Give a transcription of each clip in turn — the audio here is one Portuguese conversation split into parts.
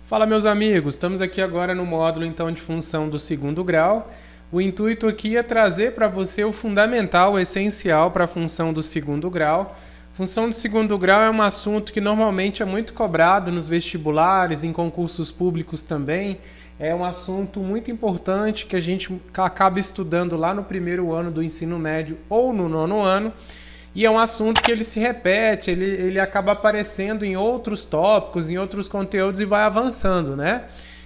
Fala, meus amigos, estamos aqui agora no módulo então de função do segundo grau. O intuito aqui é trazer para você o fundamental, o essencial para a função do segundo grau. Função do segundo grau é um assunto que normalmente é muito cobrado nos vestibulares, em concursos públicos também. É um assunto muito importante que a gente acaba estudando lá no primeiro ano do ensino médio ou no nono ano. E é um assunto que ele se repete, ele acaba aparecendo em outros tópicos, em outros conteúdos e vai avançando, né?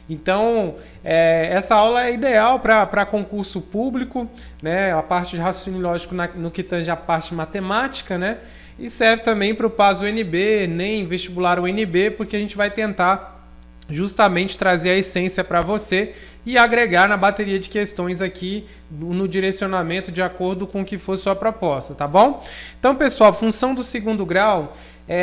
Então, essa aula é ideal para concurso público, né? A parte de raciocínio lógico no que tange a parte matemática, né? E serve também para o PAS UNB, nem vestibular UNB, porque a gente vai tentar justamente trazer a essência para você e agregar na bateria de questões aqui no direcionamento de acordo com o que for sua proposta, tá bom? Então, pessoal, função do segundo grau,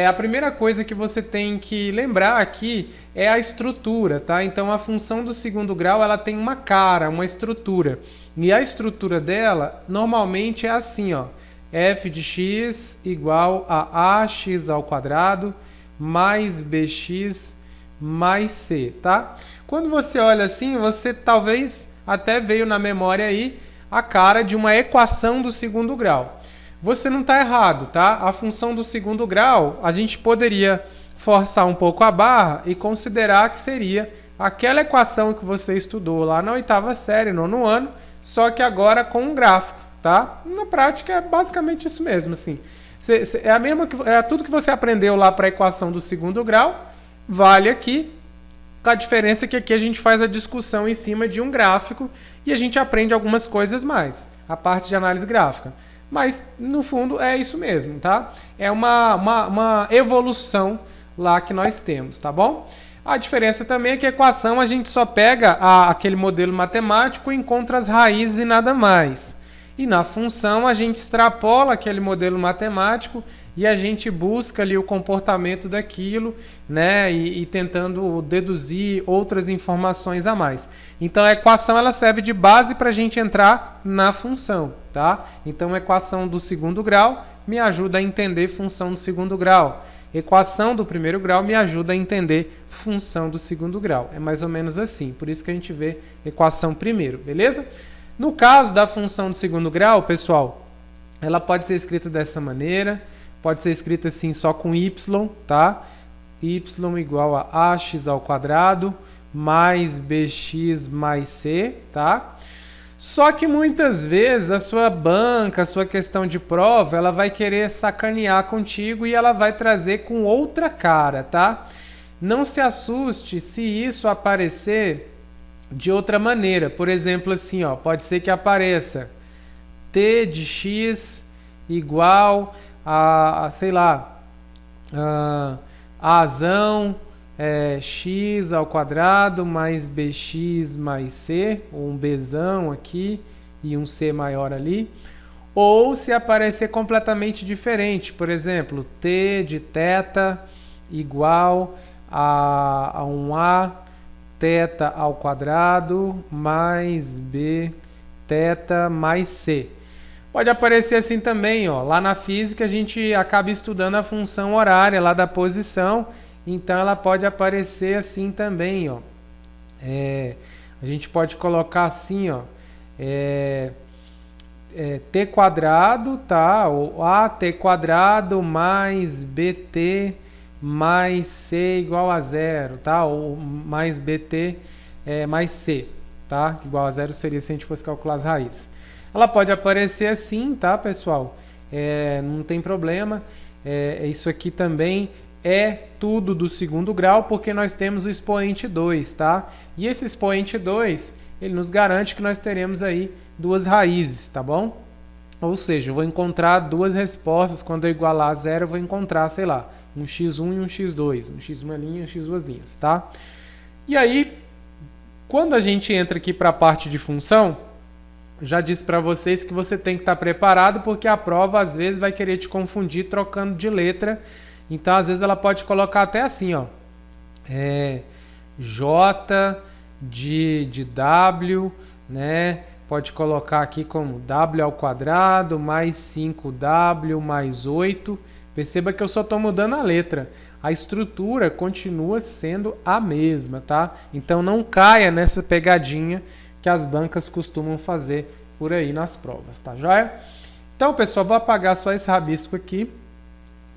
a primeira coisa que você tem que lembrar aqui é a estrutura, tá? Então, a função do segundo grau, ela tem uma cara, uma estrutura. E a estrutura dela, normalmente é assim, ó. F de x igual a ax ao quadrado mais bx mais c, tá? Quando você olha assim, você talvez até veio na memória aí a cara de uma equação do segundo grau. Você não está errado, tá? A função do segundo grau, a gente poderia forçar um pouco a barra e considerar que seria aquela equação que você estudou lá na oitava série, nono ano, só que agora com um gráfico, tá? Na prática é basicamente isso mesmo, assim. É tudo que você aprendeu lá para a equação do segundo grau, vale aqui. A diferença é que aqui a gente faz a discussão em cima de um gráfico e a gente aprende algumas coisas mais, a parte de análise gráfica. Mas, no fundo, é isso mesmo, tá? É uma evolução lá que nós temos, tá bom? A diferença também é que a equação a gente só pega aquele modelo matemático e encontra as raízes e nada mais. E na função a gente extrapola aquele modelo matemático e a gente busca ali o comportamento daquilo, né, e tentando deduzir outras informações a mais. Então a equação ela serve de base para a gente entrar na função, tá? Então a equação do segundo grau me ajuda a entender função do segundo grau. Equação do primeiro grau me ajuda a entender função do segundo grau. É mais ou menos assim, por isso que a gente vê equação primeiro, beleza? No caso da função do segundo grau, pessoal, ela pode ser escrita dessa maneira. Pode ser escrita assim só com y, tá? Y igual a ax ao quadrado mais bx mais c, tá? Só que muitas vezes a sua banca, a sua questão de prova, ela vai querer sacanear contigo e ela vai trazer com outra cara, tá? Não se assuste se isso aparecer de outra maneira. Por exemplo, assim, ó, pode ser que apareça t de x igual sei lá, azão x ao quadrado mais bx mais c, ou um bzão aqui e um c maior ali, ou se aparecer completamente diferente, por exemplo, t de θ igual a um a θ ao quadrado mais b θ mais c. Pode aparecer assim também, ó. Lá na física a gente acaba estudando a função horária lá da posição, então ela pode aparecer assim também, ó. A gente pode colocar assim, ó, t quadrado, tá? Ou at quadrado mais bt mais c igual a zero, tá? Ou mais bt mais c, tá? Igual a zero seria se a gente fosse calcular as raízes. Ela pode aparecer assim, tá, pessoal? Não tem problema. Isso aqui também é tudo do segundo grau, porque nós temos o expoente 2, tá? E esse expoente 2, ele nos garante que nós teremos aí duas raízes, tá bom? Ou seja, eu vou encontrar duas respostas. Quando eu igualar a zero, eu vou encontrar, sei lá, um x1 e um x2. Um x uma linha e um x duas linhas, tá? E aí, quando a gente entra aqui para a parte de função, já disse para vocês que você tem que estar preparado, porque a prova às vezes vai querer te confundir trocando de letra. Então, às vezes ela pode colocar até assim, ó, J de W, né? Pode colocar aqui como W ao quadrado mais 5W mais 8. Perceba que eu só estou mudando a letra. a estrutura continua sendo a mesma, tá? Então não caia nessa pegadinha que as bancas costumam fazer por aí nas provas, tá joia? Então, pessoal, vou apagar só esse rabisco aqui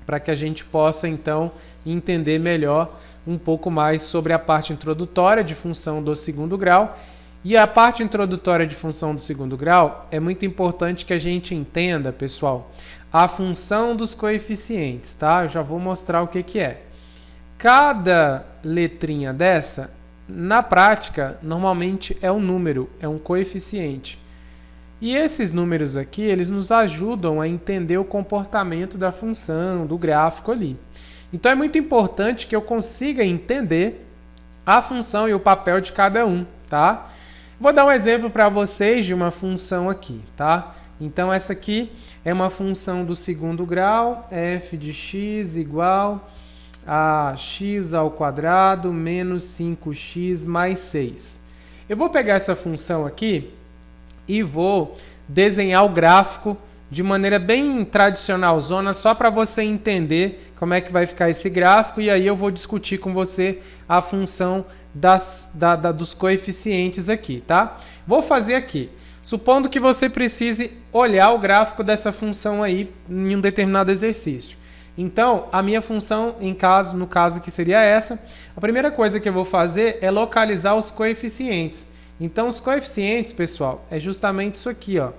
para que a gente possa, então, entender melhor um pouco mais sobre a parte introdutória de função do segundo grau. E a parte introdutória de função do segundo grau é muito importante que a gente entenda, pessoal, a função dos coeficientes, tá? Eu já vou mostrar o que é. Cada letrinha dessa, na prática, normalmente é um número, é um coeficiente. E esses números aqui, eles nos ajudam a entender o comportamento da função, do gráfico ali. Então é muito importante que eu consiga entender a função e o papel de cada um, tá? Vou dar um exemplo para vocês de uma função aqui, tá? Então essa aqui é uma função do segundo grau, f de x igual a x ao quadrado menos 5x mais 6. Eu vou pegar essa função aqui e vou desenhar o gráfico de maneira bem tradicional, zona, só para você entender como é que vai ficar esse gráfico, e aí eu vou discutir com você a função dos coeficientes aqui, tá? Vou fazer aqui. Supondo que você precise olhar o gráfico dessa função aí em um determinado exercício. Então, a minha função, no caso que seria essa, a primeira coisa que eu vou fazer é localizar os coeficientes. Então, os coeficientes, pessoal, é justamente isso aqui, ó.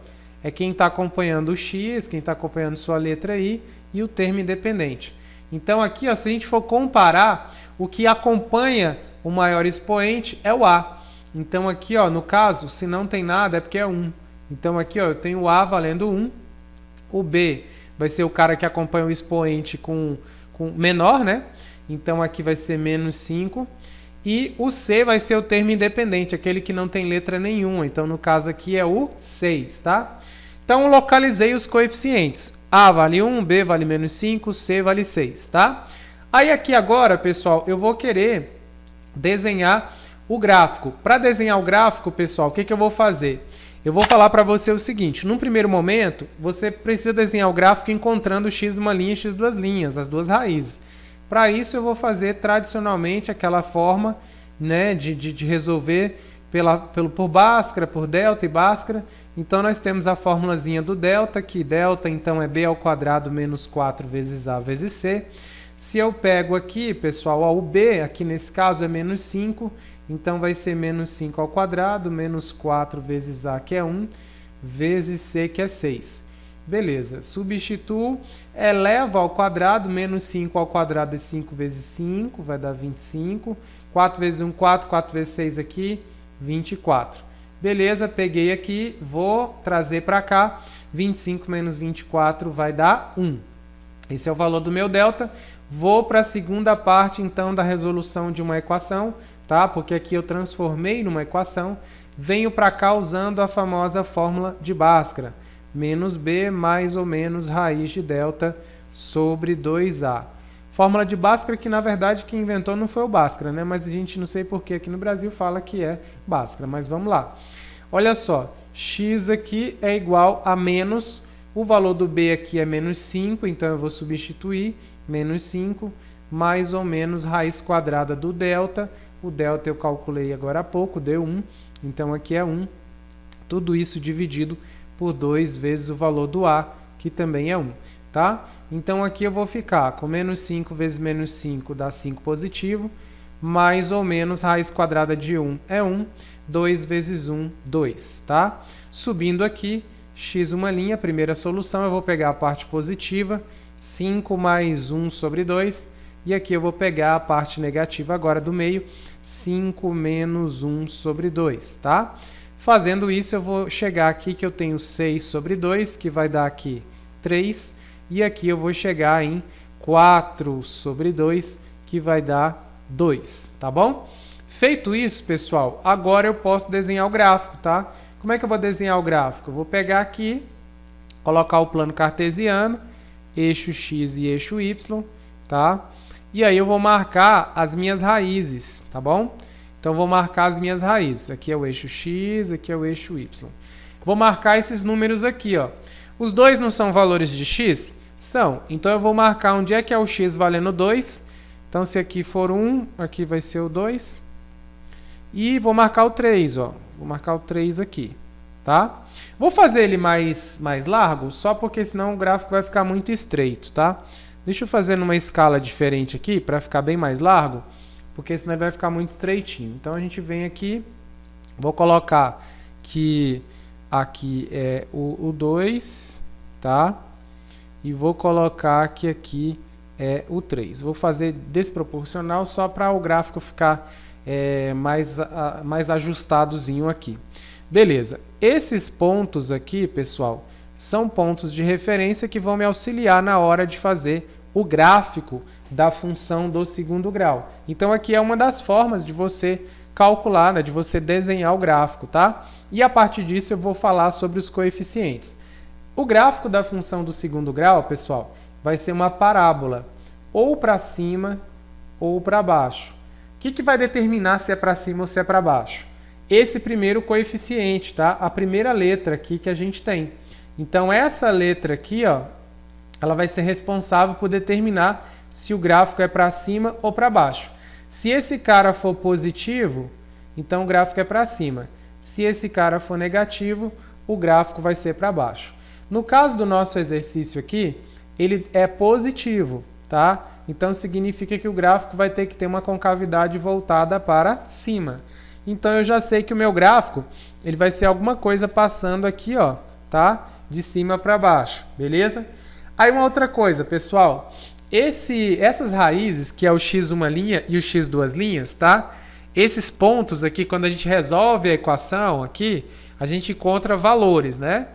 É quem está acompanhando o x, quem está acompanhando sua letra i e o termo independente. Então, aqui, ó, se a gente for comparar, o que acompanha o maior expoente é o a. Então, aqui, ó, no caso, se não tem nada, é porque é 1. Então, aqui, ó, eu tenho o a valendo 1. O b vai ser o cara que acompanha o expoente com menor, né? Então, aqui vai ser menos 5. E o C vai ser o termo independente, aquele que não tem letra nenhuma. Então, no caso aqui é o 6, tá? Então, localizei os coeficientes. A vale 1, B vale menos 5, C vale 6, tá? Aí aqui agora, pessoal, eu vou querer desenhar o gráfico. Para desenhar o gráfico, pessoal, o que eu vou fazer? Eu vou falar para você o seguinte. Num primeiro momento, você precisa desenhar o gráfico encontrando x uma linha e x duas linhas, as duas raízes. Para isso, eu vou fazer tradicionalmente aquela forma, né, de resolver por Bhaskara, por delta e Bhaskara. Então, nós temos a formulazinha do delta, que delta, então, é b ao quadrado menos 4 vezes a vezes c. Se eu pego aqui, pessoal, ó, o b, aqui nesse caso, é menos 5. Então, vai ser menos 5 ao quadrado, menos 4 vezes a, que é 1, vezes c, que é 6. Beleza, substituo, eleva ao quadrado, menos 5 ao quadrado é 5 vezes 5, vai dar 25. 4 vezes 1, 4, 4 vezes 6 aqui, 24. Beleza, peguei aqui, vou trazer para cá, 25 menos 24 vai dar 1. Esse é o valor do meu delta. Vou para a segunda parte, então, da resolução de uma equação, tá? Porque aqui eu transformei numa equação. Venho para cá usando a famosa fórmula de Bhaskara. Menos b mais ou menos raiz de delta sobre 2a. Fórmula de Bhaskara que, na verdade, quem inventou não foi o Bhaskara, né? Mas a gente não sei por que aqui no Brasil fala que é Bhaskara. Mas vamos lá. Olha só, x aqui é igual a menos, o valor do b aqui é menos 5, então eu vou substituir, menos 5, mais ou menos raiz quadrada do delta. O delta eu calculei agora há pouco, deu 1, então aqui é 1. Tudo isso dividido por 2 vezes o valor do a, que também é 1, tá? Então, aqui eu vou ficar com menos 5 vezes menos 5 dá 5 positivo, mais ou menos raiz quadrada de 1 é 1, 2 vezes 1, 2, tá? Subindo aqui, x uma linha, primeira solução, eu vou pegar a parte positiva, 5 mais 1 sobre 2, e aqui eu vou pegar a parte negativa agora do meio, 5 menos 1 sobre 2, tá? Fazendo isso, eu vou chegar aqui que eu tenho 6 sobre 2, que vai dar aqui 3. E aqui eu vou chegar em 4 sobre 2, que vai dar 2, tá bom? Feito isso, pessoal, agora eu posso desenhar o gráfico, tá? Como é que eu vou desenhar o gráfico? Eu vou pegar aqui, colocar o plano cartesiano, eixo x e eixo y, tá? E aí eu vou marcar as minhas raízes, tá bom? Então, vou marcar as minhas raízes. Aqui é o eixo x, aqui é o eixo y. Vou marcar esses números aqui, ó. Os dois não são valores de x? São. Então, eu vou marcar onde é que é o x valendo 2. Então, se aqui for 1, aqui vai ser o 2. E vou marcar o 3, ó. Vou marcar o 3 aqui, tá? Vou fazer ele mais largo, só porque senão o gráfico vai ficar muito estreito, tá? Deixa eu fazer numa escala diferente aqui, para ficar bem mais largo, porque senão ele vai ficar muito estreitinho. Então, a gente vem aqui, vou colocar que aqui é o 2, tá? E vou colocar que aqui é o 3. Vou fazer desproporcional só para o gráfico ficar mais ajustadozinho aqui. Beleza. Esses pontos aqui, pessoal, são pontos de referência que vão me auxiliar na hora de fazer o gráfico da função do segundo grau. Então, aqui é uma das formas de você calcular, né, de você desenhar o gráfico, tá? E a partir disso eu vou falar sobre os coeficientes. O gráfico da função do segundo grau, pessoal, vai ser uma parábola, ou para cima ou para baixo. O que vai determinar se é para cima ou se é para baixo? Esse primeiro coeficiente, tá? A primeira letra aqui que a gente tem. Então, essa letra aqui, ó, ela vai ser responsável por determinar se o gráfico é para cima ou para baixo. Se esse cara for positivo, então o gráfico é para cima. Se esse cara for negativo, o gráfico vai ser para baixo. No caso do nosso exercício aqui, ele é positivo, tá? Então, significa que o gráfico vai ter que ter uma concavidade voltada para cima. Então, eu já sei que o meu gráfico ele vai ser alguma coisa passando aqui, ó, tá? De cima para baixo, beleza? Aí, uma outra coisa, pessoal. Essas raízes, que é o x uma linha e o x duas linhas, tá? Esses pontos aqui, quando a gente resolve a equação aqui, a gente encontra valores, né?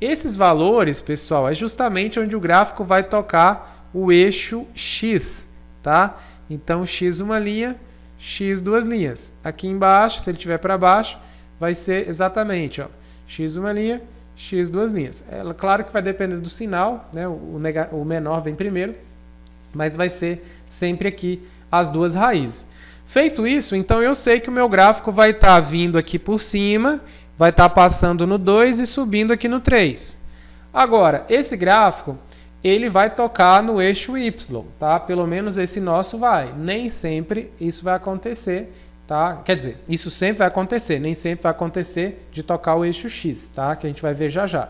Esses valores, pessoal, é justamente onde o gráfico vai tocar o eixo x, tá? Então, x uma linha, x duas linhas. Aqui embaixo, se ele estiver para baixo, vai ser exatamente, ó, x uma linha, x duas linhas. Claro que vai depender do sinal, né? O menor vem primeiro, mas vai ser sempre aqui as duas raízes. Feito isso, então eu sei que o meu gráfico vai estar vindo aqui por cima, vai estar passando no 2 e subindo aqui no 3. Agora, esse gráfico, ele vai tocar no eixo Y, tá? Pelo menos esse nosso vai. Nem sempre isso vai acontecer, tá? Quer dizer, isso sempre vai acontecer, nem sempre vai acontecer de tocar o eixo X, tá? Que a gente vai ver já já.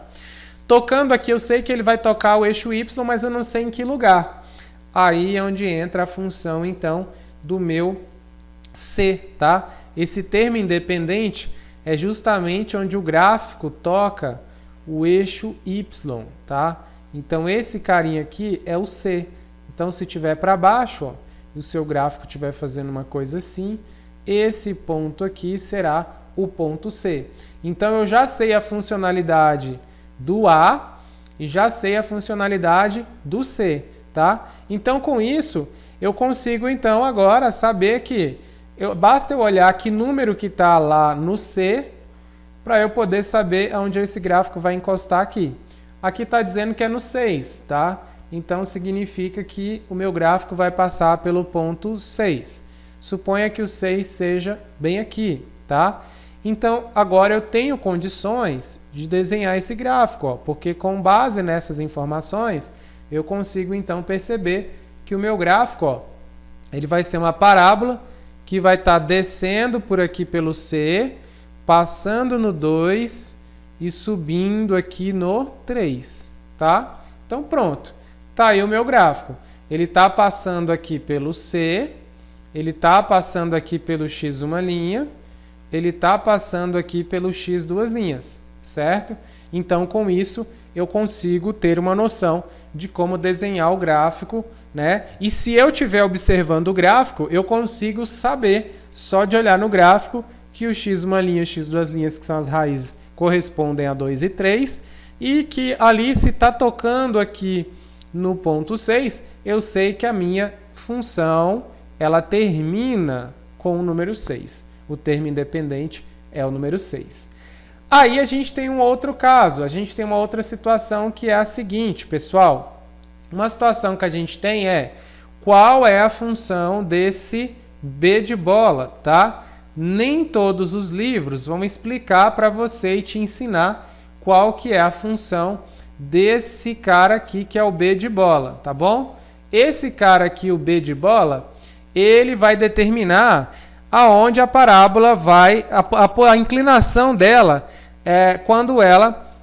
Tocando aqui, eu sei que ele vai tocar o eixo Y, mas eu não sei em que lugar. Aí é onde entra a função, então, do meu C, tá? Esse termo independente é justamente onde o gráfico toca o eixo Y, tá? Então, esse carinha aqui é o C. Então, se tiver para baixo, ó, e o seu gráfico estiver fazendo uma coisa assim, esse ponto aqui será o ponto C. Então, eu já sei a funcionalidade do A e já sei a funcionalidade do C, tá? Então, com isso, eu consigo, então, agora saber que basta eu olhar que número que está lá no C para eu poder saber onde esse gráfico vai encostar aqui. Aqui está dizendo que é no 6, tá? Então, significa que o meu gráfico vai passar pelo ponto 6. Suponha que o 6 seja bem aqui, tá? Então, agora eu tenho condições de desenhar esse gráfico, ó, porque com base nessas informações, eu consigo, então, perceber que o meu gráfico, ó, ele vai ser uma parábola que vai estar descendo por aqui pelo C, passando no 2 e subindo aqui no 3, tá? Então, pronto. Tá aí o meu gráfico. Ele está passando aqui pelo C, ele está passando aqui pelo X uma linha, ele está passando aqui pelo X duas linhas, certo? Então, com isso, eu consigo ter uma noção de como desenhar o gráfico, né? E se eu estiver observando o gráfico, eu consigo saber, só de olhar no gráfico, que o x uma linha e o x duas linhas, que são as raízes, correspondem a 2 e 3, e que ali, se está tocando aqui no ponto 6, eu sei que a minha função ela termina com o número 6. O termo independente é o número 6. Aí a gente tem um outro caso, a gente tem uma outra situação que é a seguinte, pessoal. Uma situação que a gente tem é qual é a função desse B de bola, tá? Nem todos os livros vão explicar para você e te ensinar qual que é a função desse cara aqui que é o B de bola, tá bom? Esse cara aqui, o B de bola, ele vai determinar aonde a parábola vai, a inclinação dela quando ela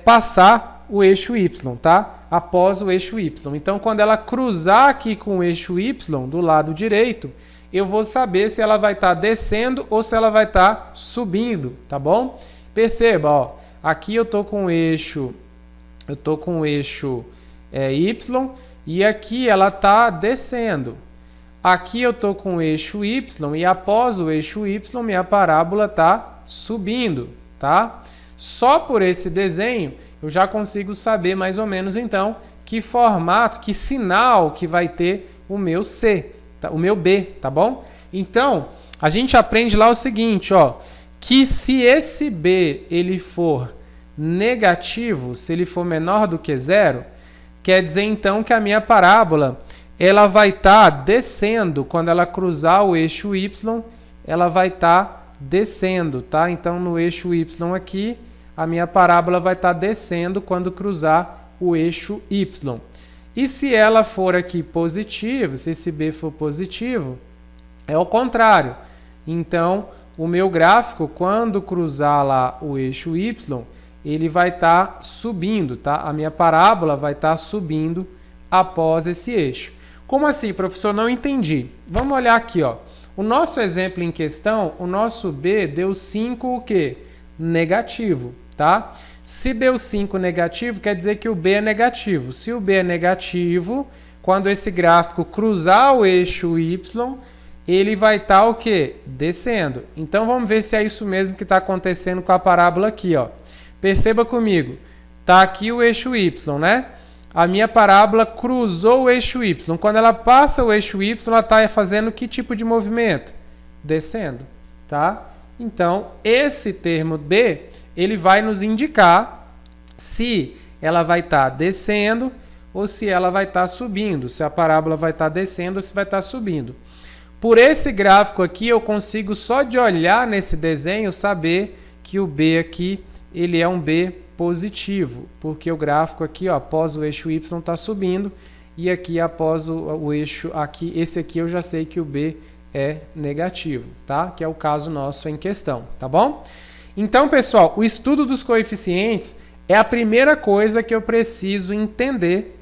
passar o eixo y, tá? Após o eixo y. Então, quando ela cruzar aqui com o eixo y do lado direito, eu vou saber se ela vai estar descendo ou se ela vai estar subindo, tá bom? Perceba, ó, aqui eu tô com o eixo, y e aqui ela está descendo. Aqui eu estou com o eixo y e após o eixo y minha parábola está subindo, tá? Só por esse desenho eu já consigo saber mais ou menos então que formato, que sinal que vai ter o meu C, tá? O meu B, tá bom? Então, a gente aprende lá o seguinte, ó, que se esse B ele for negativo, se ele for menor do que zero, quer dizer então que a minha parábola ela vai estar descendo quando ela cruzar o eixo y, ela vai estar descendo, tá? Então no eixo y aqui, a minha parábola vai estar descendo quando cruzar o eixo y. E se ela for aqui positivo, se esse B for positivo, é o contrário. Então, o meu gráfico, quando cruzar lá o eixo y, ele vai estar subindo, tá? A minha parábola vai estar subindo após esse eixo. Como assim, professor? Não entendi. Vamos olhar aqui, ó. O nosso exemplo em questão, o nosso B deu 5 o quê? Negativo, tá? Se deu 5 negativo, quer dizer que o B é negativo. Se o B é negativo, quando esse gráfico cruzar o eixo Y, ele vai estar o quê? Descendo. Então, vamos ver se é isso mesmo que está acontecendo com a parábola aqui, ó. Perceba comigo. Está aqui o eixo Y, né? A minha parábola cruzou o eixo Y. Quando ela passa o eixo Y, ela está fazendo que tipo de movimento? Descendo, tá? Então, esse termo B, ele vai nos indicar se ela vai estar descendo ou se ela vai estar subindo, se a parábola vai estar descendo ou se vai estar subindo. Por esse gráfico aqui, eu consigo só de olhar nesse desenho saber que o B aqui, ele é um B positivo, porque o gráfico aqui, ó, após o eixo Y está subindo e aqui após o eixo aqui, esse aqui eu já sei que o B é negativo, tá? Que é o caso nosso em questão, tá bom? Então, pessoal, o estudo dos coeficientes é a primeira coisa que eu preciso entender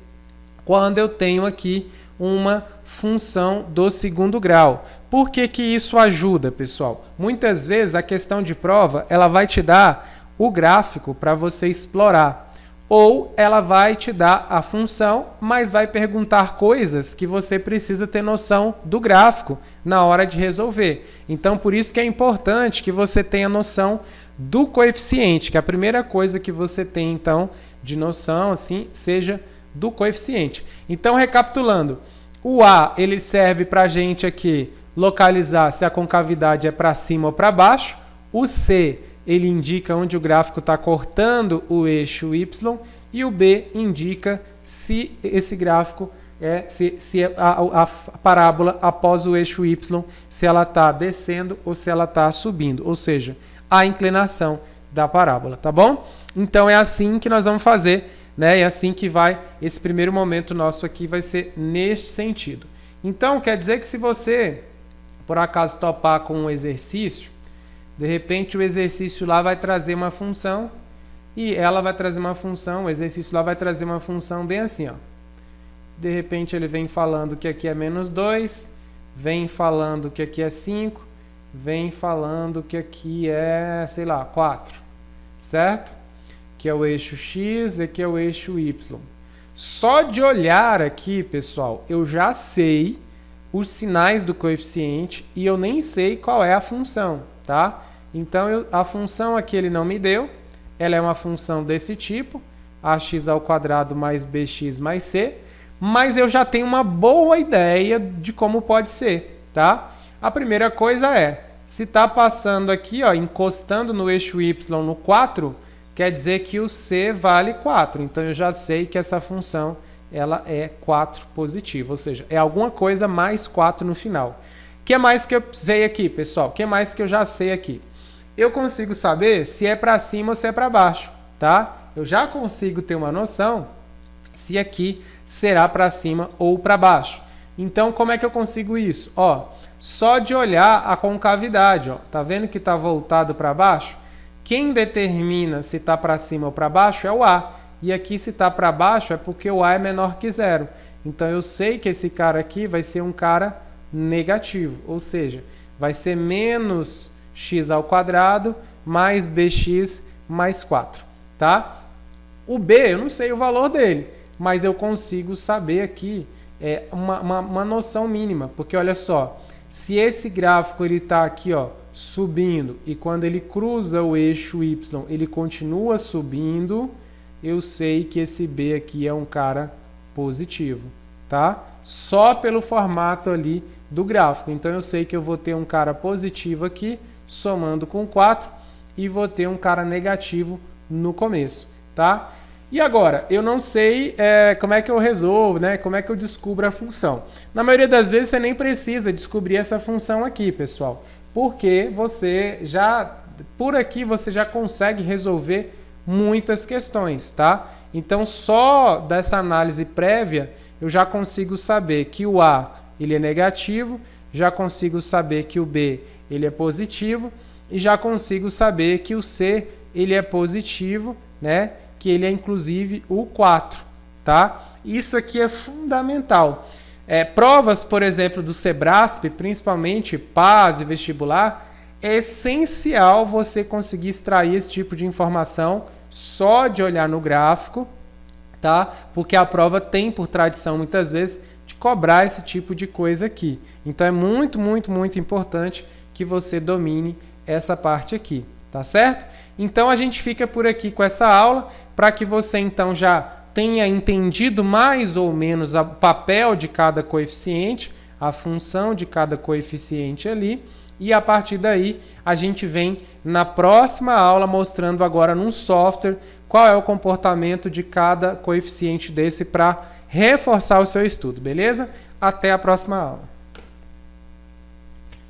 quando eu tenho aqui uma função do segundo grau. Por que que isso ajuda, pessoal? Muitas vezes a questão de prova, ela vai te dar o gráfico para você explorar. Ou ela vai te dar a função, mas vai perguntar coisas que você precisa ter noção do gráfico na hora de resolver. Então, por isso que é importante que você tenha noção do coeficiente, que a primeira coisa que você tem, então, de noção, assim, seja do coeficiente. Então, recapitulando, o A, ele serve para a gente aqui localizar se a concavidade é para cima ou para baixo. O C, ele indica onde o gráfico está cortando o eixo Y, e o B indica se esse gráfico se a parábola após o eixo Y, se ela está descendo ou se ela está subindo, ou seja, a inclinação da parábola, tá bom? Então é assim que nós vamos fazer, né? É assim que vai, esse primeiro momento nosso aqui vai ser neste sentido. Então quer dizer que se você, por acaso, topar com um exercício, de repente o exercício lá vai trazer uma função e ela vai trazer uma função, o exercício lá vai trazer uma função bem assim, ó. De repente ele vem falando que aqui é menos 2, vem falando que aqui é 5, vem falando que aqui é, sei lá, 4, certo? Que é o eixo X e aqui é o eixo Y. Só de olhar aqui, pessoal, eu já sei os sinais do coeficiente e eu nem sei qual é a função, tá? Então, a função aqui ele não me deu, ela é uma função desse tipo, ax² mais bx mais c, mas eu já tenho uma boa ideia de como pode ser, tá? A primeira coisa é, se está passando aqui, ó, encostando no eixo y no 4, quer dizer que o c vale 4, então eu já sei que essa função ela é 4 positiva, ou seja, é alguma coisa mais 4 no final. O que mais que eu sei aqui, pessoal? O que mais que eu já sei aqui? Eu consigo saber se é para cima ou se é para baixo, tá? Eu já consigo ter uma noção se aqui será para cima ou para baixo. Então, como é que eu consigo isso? Ó, só de olhar a concavidade, ó, tá vendo que está voltado para baixo? Quem determina se está para cima ou para baixo é o A. E aqui se está para baixo é porque o A é menor que zero. Então eu sei que esse cara aqui vai ser um cara negativo, ou seja, vai ser menos x ao quadrado mais bx mais 4, tá? O B, eu não sei o valor dele, mas eu consigo saber aqui uma noção mínima, porque olha só, se esse gráfico ele está aqui, ó, subindo e quando ele cruza o eixo y ele continua subindo, eu sei que esse B aqui é um cara positivo, tá? Só pelo formato ali do gráfico. Então eu sei que eu vou ter um cara positivo aqui, somando com 4, e vou ter um cara negativo no começo, tá? E agora, eu não sei como é que eu resolvo, né? Como é que eu descubro a função. Na maioria das vezes você nem precisa descobrir essa função aqui, pessoal, porque você já, por aqui você já consegue resolver muitas questões, tá? Então só dessa análise prévia eu já consigo saber que o A ele é negativo, já consigo saber que o B ele é positivo e já consigo saber que o C ele é positivo, né? Que ele é inclusive o 4, tá? Isso aqui é fundamental. Provas, por exemplo, do Sebrasp, principalmente PAS e vestibular, é essencial você conseguir extrair esse tipo de informação só de olhar no gráfico, tá? Porque a prova tem por tradição muitas vezes de cobrar esse tipo de coisa aqui. Então é muito, muito, muito importante que você domine essa parte aqui, tá certo? Então a gente fica por aqui com essa aula para que você então já tenha entendido mais ou menos o papel de cada coeficiente, a função de cada coeficiente ali, e a partir daí a gente vem na próxima aula mostrando agora num software qual é o comportamento de cada coeficiente desse para reforçar o seu estudo, beleza? Até a próxima aula.